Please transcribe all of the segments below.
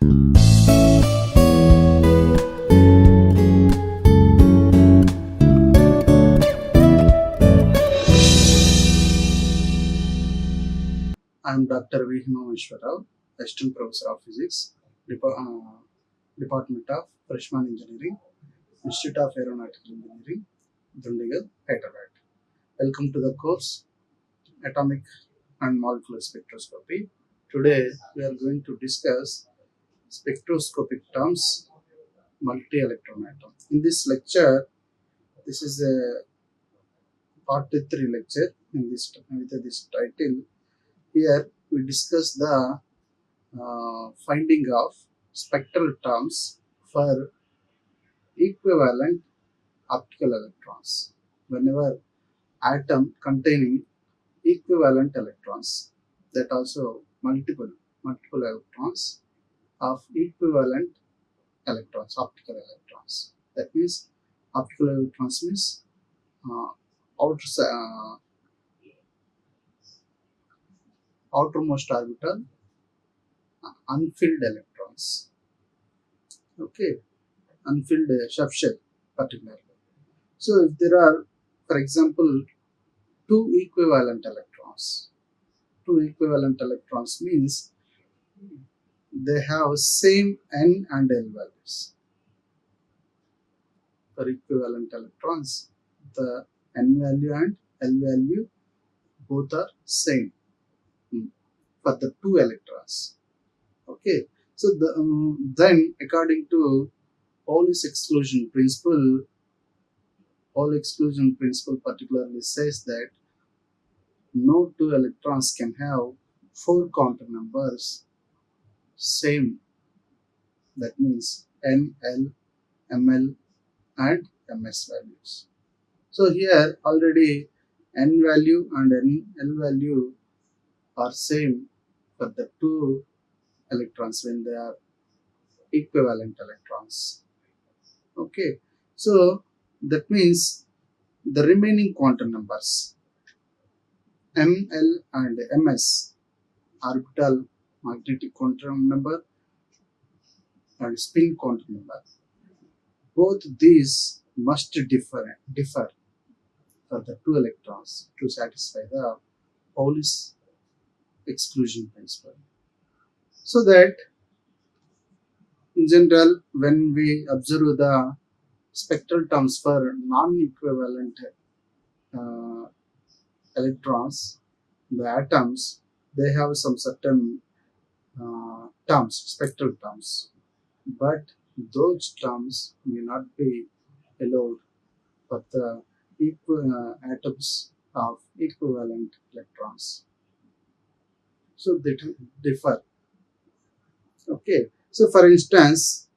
I am Dr. Himamaheswara Rao, Assistant Professor of Physics, Department of Freshman Engineering, Institute of Aeronautical Engineering, Dundigal, Hyderabad. Welcome to the course Atomic and Molecular Spectroscopy. Today we are going to discuss spectroscopic terms, multi-electron atom. In this lecture, this is a part 3 lecture with this title. Here we discuss the finding of spectral terms for equivalent optical electrons. Whenever atom containing equivalent electrons, that also multiple electrons of equivalent electrons, optical electrons. That means optical electrons means outermost orbital unfilled electrons. Okay, unfilled subshell particularly. So if there are, for example, two equivalent electrons means they have same N and L values. For equivalent electrons, the N value and L value both are same for the two electrons. Okay, so then according to Pauli's exclusion principle, Pauli exclusion principle particularly says that no two electrons can have four quantum numbers same. That means N, L, ML and MS values. So here already N value and L value are same for the two electrons when they are equivalent electrons. Okay, so that means the remaining quantum numbers M, L and MS, orbital magnetic quantum number and spin quantum number, both these must differ for the two electrons to satisfy the Pauli's exclusion principle. So that in general, when we observe the spectral terms for non-equivalent electrons, the atoms, they have some certain terms, spectral terms, but those terms may not be allowed for the atoms of equivalent electrons. So they differ. Okay, so for instance,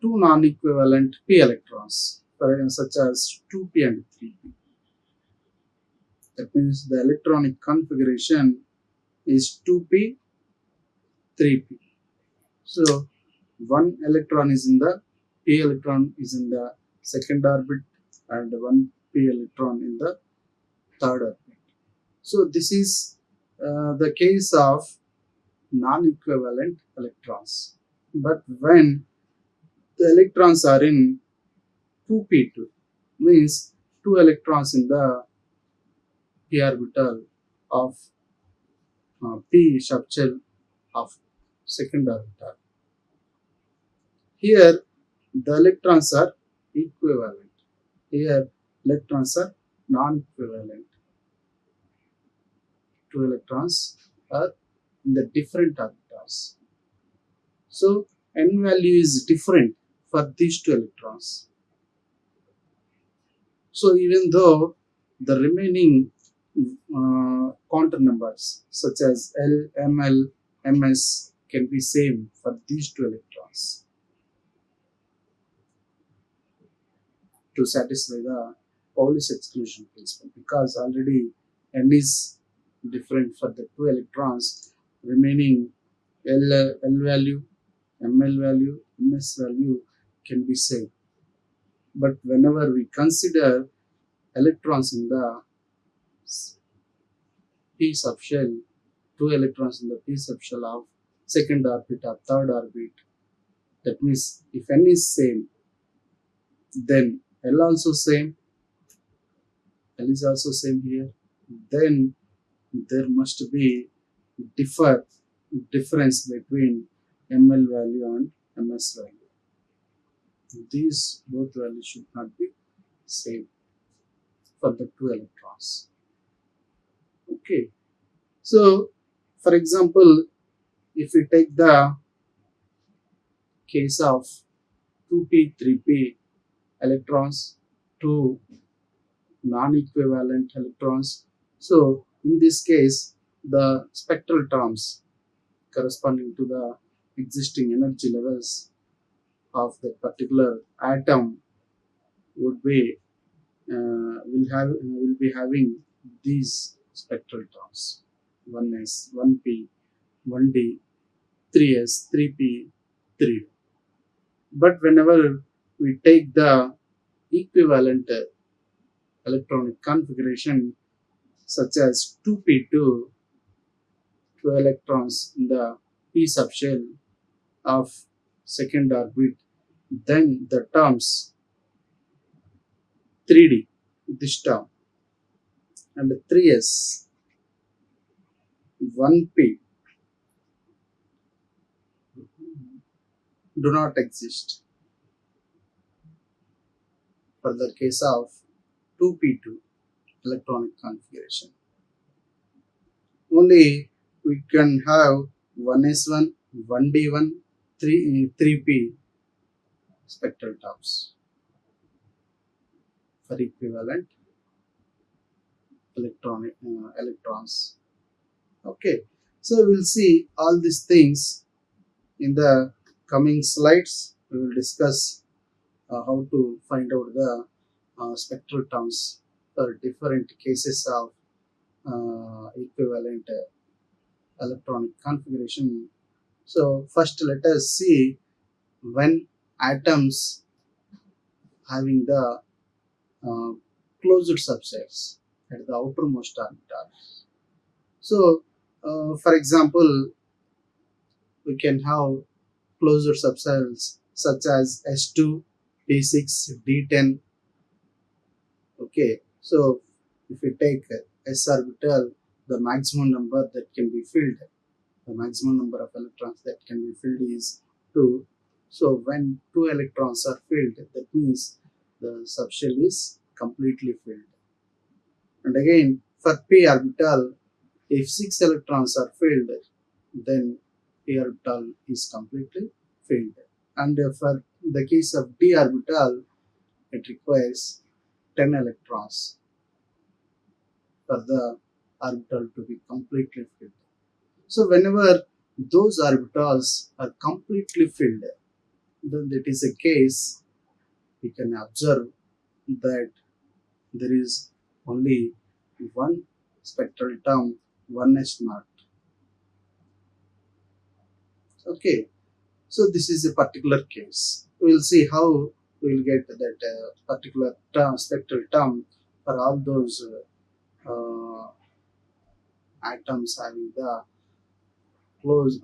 two non-equivalent p electrons, such as 2p and 3p. That means the electronic configuration is 2p, 3p. So one electron is in the p electron is in the second orbit and one p electron in the third orbit. So this is the case of non-equivalent electrons. But when the electrons are in 2p2, means two electrons in the p orbital of p subshell of second orbital. Here the electrons are equivalent. Here electrons are non-equivalent. Two electrons are in the different orbitals. So N value is different for these two electrons. So even though the remaining quantum numbers such as L, ML, MS can be same for these two electrons to satisfy the Pauli's exclusion principle, because already N is different for the two electrons, remaining L value, ML value, MS value can be same. But whenever we consider electrons in the p subshell, two electrons in the p subshell of second orbit or third orbit. That means if n is same, then L also same, L is also same here. Then there must be difference between ML value and MS value. These both values should not be same for the two electrons. Okay. So, for example, if we take the case of 2p, 3p electrons, two non-equivalent electrons. So, in this case, the spectral terms corresponding to the existing energy levels of that particular atom would be will be having these spectral terms: 1s, 1p, 1d, 3s, 3p, 3d. But whenever we take the equivalent electronic configuration such as 2p2, two electrons in the p subshell of second orbit, then the terms 3d, this term, and 3s, 1p do not exist for the case of 2p2 electronic configuration. Only we can have 1s1, 1d1, 3p spectral terms for equivalent electrons. Okay, so we'll see all these things in the coming slides. We will discuss how to find out the spectral terms for different cases of equivalent electronic configuration. So first let us see when atoms having the uh, closed subsets at the outermost orbitals. So for example, we can have closed subsets such as S2, D6, D10. Okay, so if we take S orbital, the maximum number that can be filled, the maximum number of electrons that can be filled is 2. So when 2 electrons are filled, that means the subshell is completely filled. And again, for p orbital, if 6 electrons are filled, then p orbital is completely filled. And for the case of d orbital, it requires 10 electrons for the orbital to be completely filled. So whenever those orbitals are completely filled, then it is a case we can observe that there is only one spectral term, 1s0. Okay, so this is a particular case. We will see how we will get that particular term, spectral term for all those atoms having the closed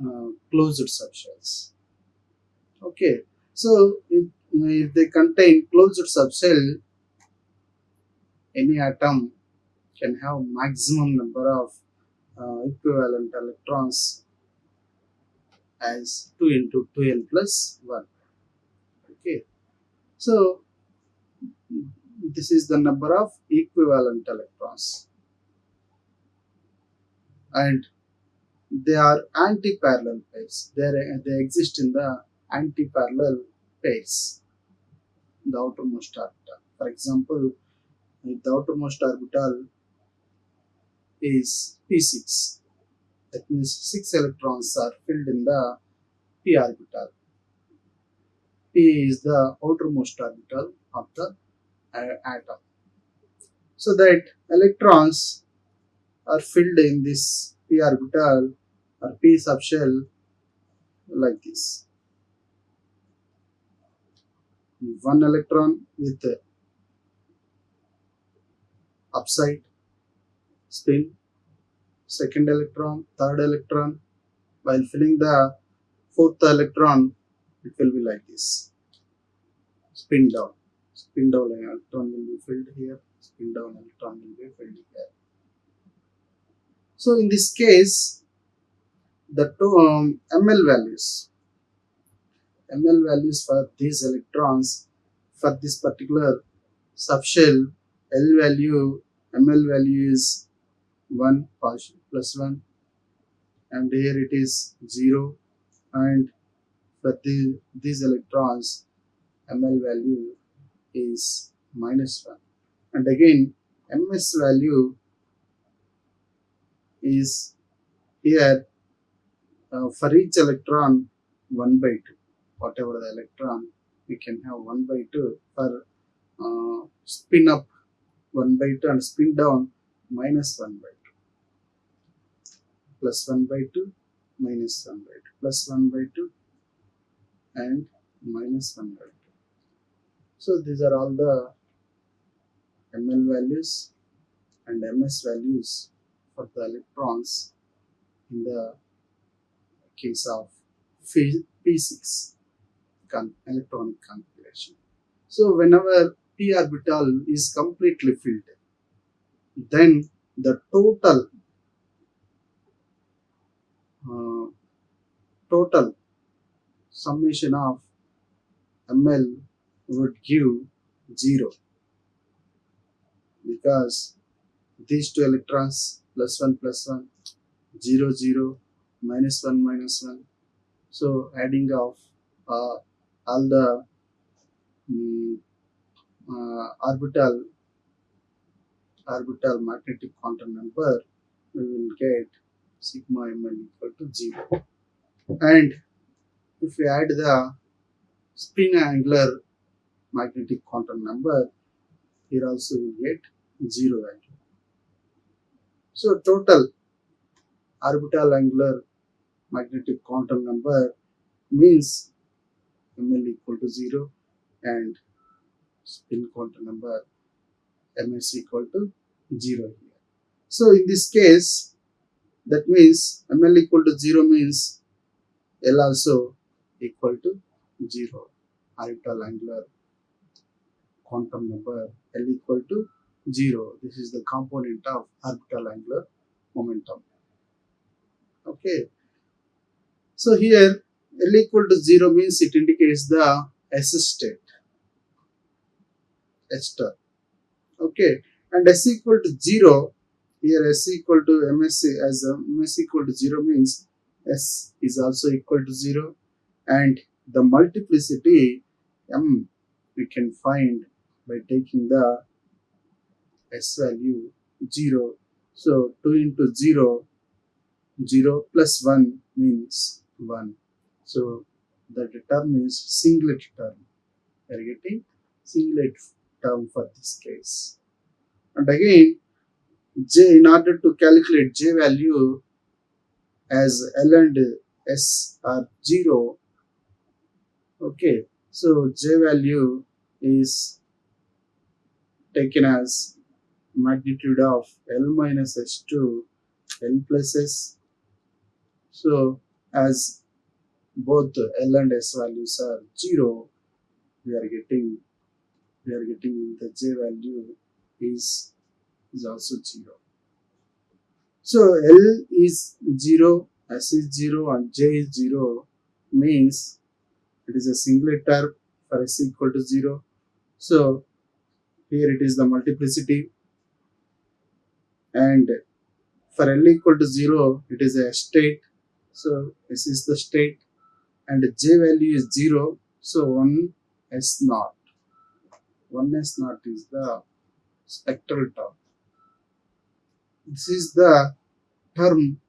subshells. Okay, so if they contain closed subshell, any atom can have maximum number of equivalent electrons as 2 into 2n plus 1. Okay, so this is the number of equivalent electrons, and they are anti-parallel pairs. They exist in the anti-parallel pairs, the outermost orbital. For example, if the outermost orbital is p6, that means 6 electrons are filled in the p orbital. P is the outermost orbital of the atom. So that electrons are filled in this p orbital or p subshell like this. One electron with upside spin, second electron, third electron While filling the fourth electron, it will be like this. Spin down. Spin down electron will be filled here. Spin down electron will be filled here. So in this case, the two ML values for these electrons for this particular subshell, ML value is 1 plus 1, and here it is 0, and for these electrons ML value is minus 1, and again MS value is here for each electron 1 by 2. Whatever the electron, we can have 1 by 2 for spin up 1 by 2 and spin down minus 1 by 2, plus 1 by 2, minus 1 by 2, plus 1 by 2 and minus 1 by 2. So these are all the ML values and MS values for the electrons in the case of P6 electronic configuration. So whenever p orbital is completely filled, then the total summation of ML would give 0, because these two electrons plus 1 plus 1, 0 0, minus 1 minus 1. So adding of all the orbital magnetic quantum number, we will get sigma ml equal to 0. And if we add the spin angular magnetic quantum number, here also we get 0 value. So total orbital angular magnetic quantum number means ml equal to 0, and spin quantum number ms equal to 0 here. So in this case, that means ml equal to 0 means L also equal to 0. Orbital angular quantum number L equal to 0. This is the component of orbital angular momentum. Okay. So here L equal to 0 means it indicates the S state. S star. Okay. And S equal to 0, here S equal to MS, as MS equal to 0 means S is also equal to 0, and the multiplicity M we can find by taking the S value 0. So 2 into 0, 0 plus 1 means 1. So the term is singlet term. We are getting singlet term for this case. And again, J, in order to calculate J value, as L and S are 0, okay, so J value is taken as magnitude of L minus S2 L plus S. So as both L and S values are 0, we are getting the J value is also 0. So L is 0, S is 0 and J is 0 means it is a singlet term for S equal to 0. So here it is the multiplicity, and for L equal to 0 it is a state. So S is the state and J value is 0. So 1 S naught. 1 S naught is the spectral term. This is the term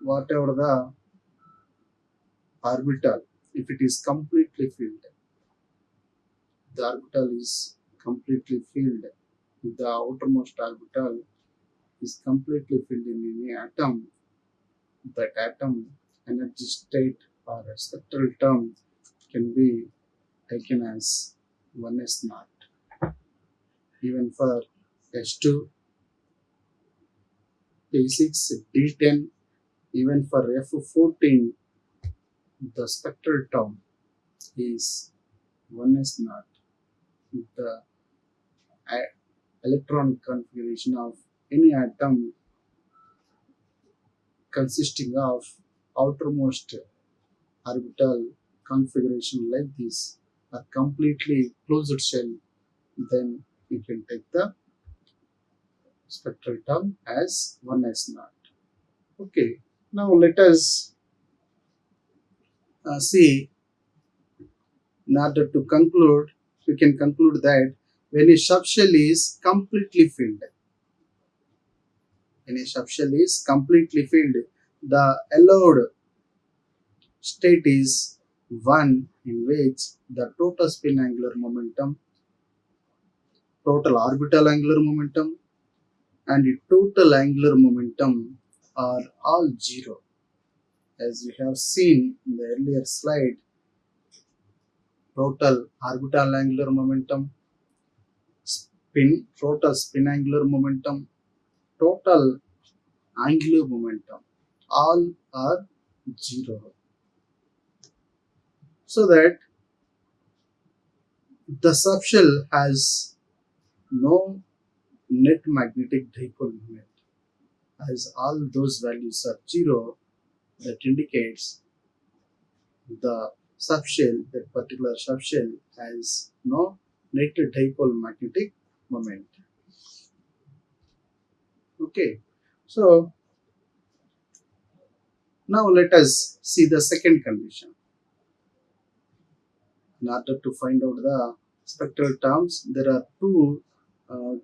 whatever the orbital, if it is completely filled. The orbital is completely filled. The outermost orbital is completely filled in any atom. That atom energy state or a spectral term can be taken as 1s naught. Even for S2, P6, D10 Even for F14, the spectral term is 1s0. The electronic configuration of any atom consisting of outermost orbital configuration like this, a completely closed shell, then you can take the spectral term as 1s0. Okay, now let us see, in order to conclude, we can conclude that when a subshell is completely filled, the allowed state is one in which the total spin angular momentum, total orbital angular momentum, and the total angular momentum are all zero. As we have seen in the earlier slide, total orbital angular momentum, total spin angular momentum, total angular momentum, all are zero. So that the subshell has no net magnetic dipole moment. As all those values are zero, that indicates the subshell, that particular subshell has no net dipole magnetic moment. Okay, so now let us see the second condition. In order to find out the spectral terms, there are two uh,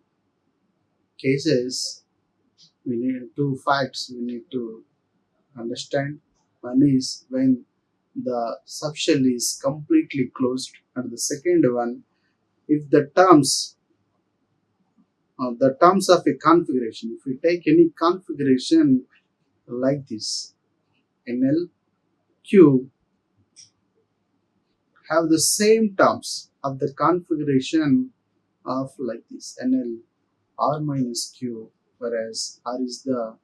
cases. We need two facts we need to understand. One is when the subshell is completely closed, and the second one, if the terms of a configuration, if we take any configuration like this, NL, Q, have the same terms of the configuration of like this, NL, R minus Q, whereas R is the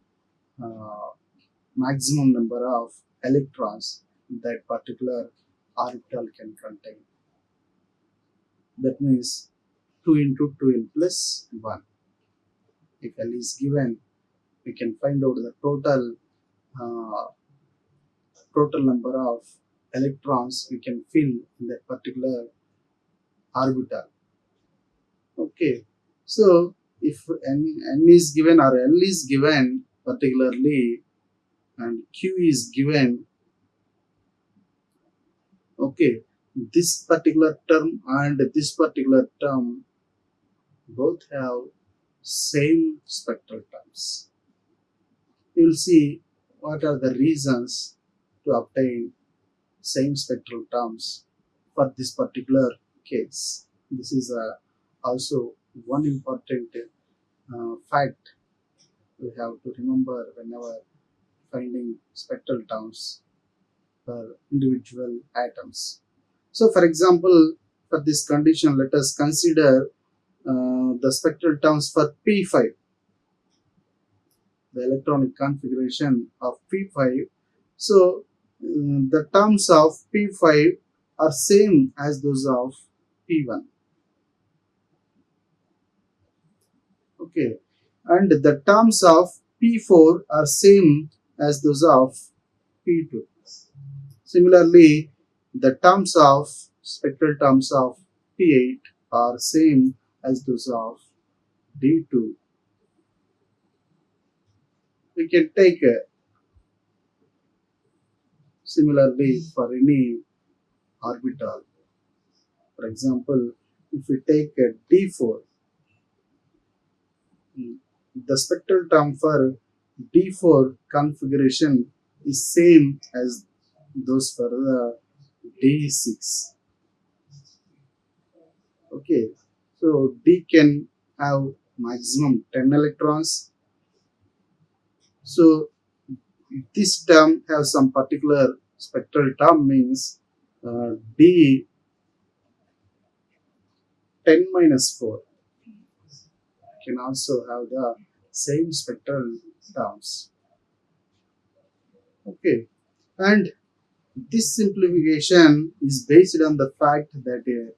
uh, maximum number of electrons that particular orbital can contain. That means 2 into 2n plus 1. If L is given, we can find out the uh, total number of electrons we can fill in that particular orbital. Okay, so if n is given or L is given particularly and Q is given, okay, this particular term and this particular term both have same spectral terms. You will see what are the reasons to obtain same spectral terms for this particular case. This is also one important fact we have to remember whenever finding spectral terms for individual atoms. So, for example, for this condition, let us consider the spectral terms for P5, the electronic configuration of P5. So, the terms of P5 are same as those of P1. Okay, and the terms of P4 are same as those of P2. Similarly, the terms of spectral terms of P8 are same as those of D2. We can take similarly for any orbital. For example, if we take a D4, the spectral term for D4 configuration is same as those for the D6. Okay, so D can have maximum 10 electrons. So this term has some particular spectral term, means D 10 minus 4 can also have the same spectral terms. Okay, and this simplification is based on the fact that a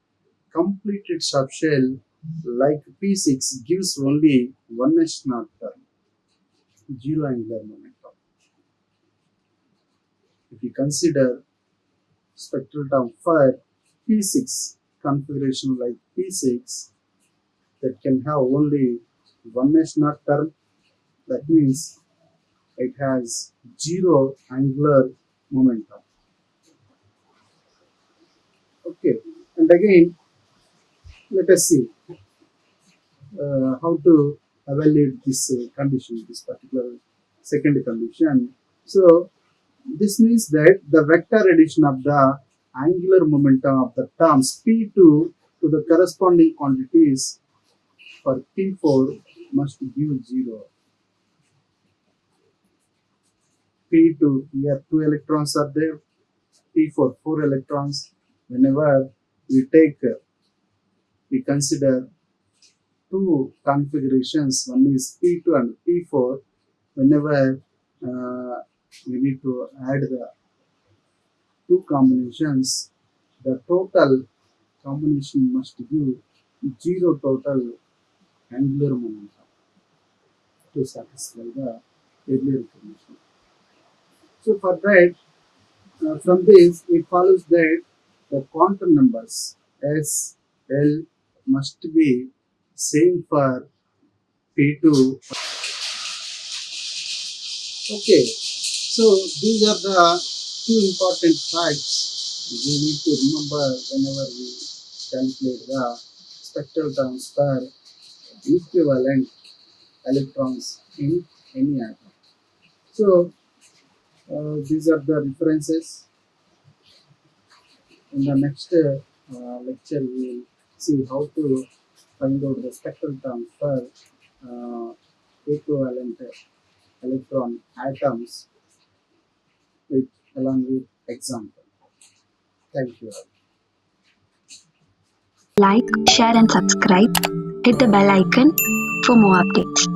completed subshell like P6 gives only one S0 term, zero angular momentum. If you consider spectral term for P6 configuration like P6 that can have only one S0 term, that means it has zero angular momentum. Okay, and again, let us see how to evaluate this condition, this particular second condition. So this means that the vector addition of the angular momentum of the terms P2 to the corresponding quantities for P4 must give 0. P2, here 2 electrons are there, P4, 4 electrons. Whenever we take, we consider two configurations, one is P2 and P4. Whenever we need to add the two combinations, the total combination must give zero total angular momentum to satisfy the earlier condition. So for that, from this it follows that the quantum numbers S, L must be same for P2. Okay, so these are the two important facts we need to remember whenever we calculate the spectral transfer equivalent electrons in any atom. So these are the references. In the next lecture, we will see how to find out the spectral transfer equivalent electron atoms with along with example. Thank you. Like, share and subscribe. Hit the bell icon for more updates.